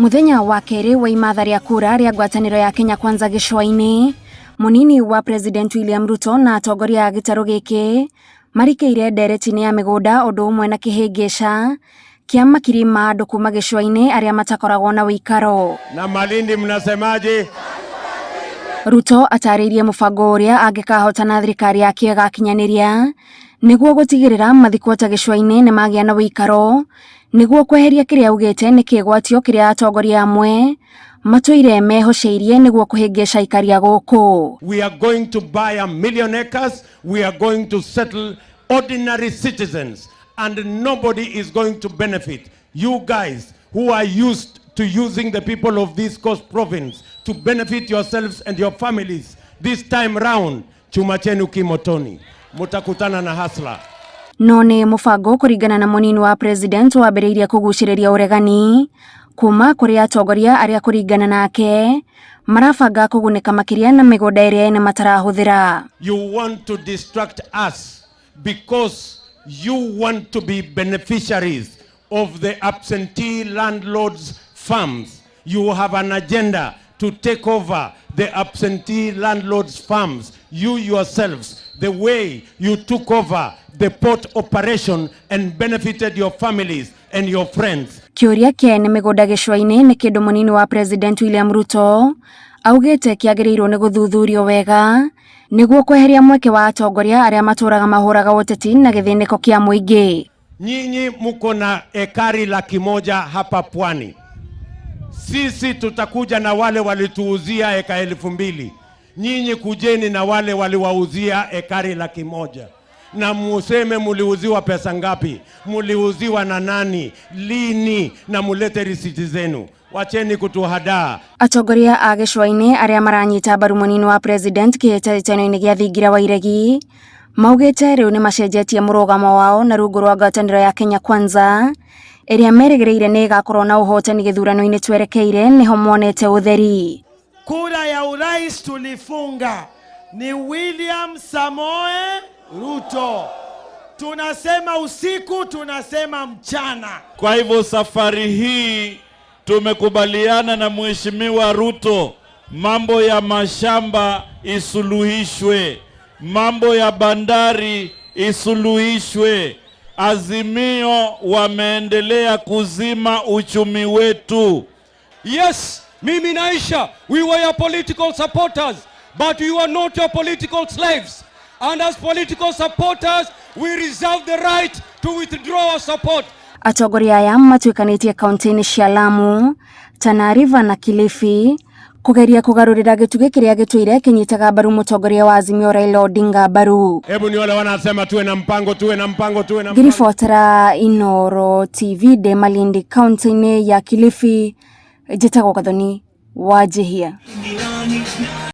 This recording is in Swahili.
Muthenya wa keri wa imatha ria kura ria ngwataniro ya Kenya Kwanza gĩcũwa-inĩ, munini wa President William Ruto na atongoria a gĩtarũ gĩkĩ marikeire ndereti-inĩ ya mĩgũnda ũndũ ũmwe na kĩhĩngĩca kĩa makiri ma andũ kuma gĩcũwa-inĩ arĩa matakoragwo na ũikaro. Na Malindi mnasemaje? Ruto atarĩirie mũbango ũrĩa angĩkahotana thirikari yake ĩgakinyanĩria nĩguo gũtigĩrĩra mathikuota gĩcũwa-inĩ nĩ magĩa na ũikaro, nĩguo kweheria kĩrĩa augĩte nĩ kĩgwatio kĩrĩa atongoria amwe matũire mehoceirie nĩguo kũhĩngĩca aikari a gũkũ. We are going to buy 1,000,000 acres. We are going to settle ordinary citizens and nobody is going to benefit. You guys who are used to using the people of this coast province to benefit yourselves and your families, this time round chuma chenu kimotoni, mutakutana na hasla. No nĩ mũbango kũringana na munini wa president wambĩrĩirie kũgucĩrĩria ũregani kuma kũrĩ atongoria arĩa kũringana nake marabanga kũgunĩka makĩria na mĩgũnda ĩrĩa ene matarahũthĩra. You want to distract us because you want to be beneficiaries of the absentee landlords' farms. You have an agenda to take over the absentee landlords' farms. You yourselves, the way you took over the port operation and benefited your families and your friends. Kĩũria kĩene mĩgũnda gĩcũwa-inĩ nĩ kĩndũ munini wa President William Ruto augĩte kĩagĩrĩirwo nĩ gũthuthurio wega nĩguo kweheria mweke wa atongoria arĩa matũraga mahũraga ũteti na gĩthĩnĩko kĩa mũingĩ. Nyinyi mko na ekari 100,000 hapa pwani. Sisi tutakuja na wale walituuzia eka 2,000. Nyinyi kujeni na wale waliwauzia ekari 100,000. Na museme muliuziwa pesa ngapi, muliuziwa na nani, lini, na mulete risiti zenu. Wacheni kutuhadaa. Atongoria a gĩcũwa-inĩ arĩa maranyita mbaru munini wa president kĩhĩtahĩtano-inĩ gĩa thingira wa iregi maugĩte rĩu nĩ macenjetie mũrũgamo wao na rungu rwa ngwatanĩro ya Kenya Kwanza ĩrĩa merĩgĩrĩire nĩ ĩgakorwo na ũhotani gĩthurano-inĩ twerekeire nĩho monete ũtheri. Kura ya urais tulifunga ni William Samoe Ruto. Tunasema usiku, tunasema mchana. Kwa hivyo safari hii tumekubaliana na Mheshimiwa Ruto, mambo ya mashamba isuluhishwe, mambo ya bandari isuluhishwe. Azimio wameendelea kuzima uchumi wetu. Yes, mimi naisha, we were your political supporters, but we were not your political slaves. And as political supporters, we reserve the right to withdraw our support. Atongoria aya matuĩkanĩtie kaunti-inĩ cia Lamu, Tana River na Kilifi kũgeria kũgarũrĩra gĩtugĩ kĩrĩa gĩtũire kĩnyitaga mbaru mũtongoria wa Azimio Raila Odinga mbaru. Hebu ni wale wanasema tuwe na mpango. Ngĩribotera Inooro TV de Malindi kaunti-inĩ ya Kilifi, njĩtagwo Gathoni wa Jehia.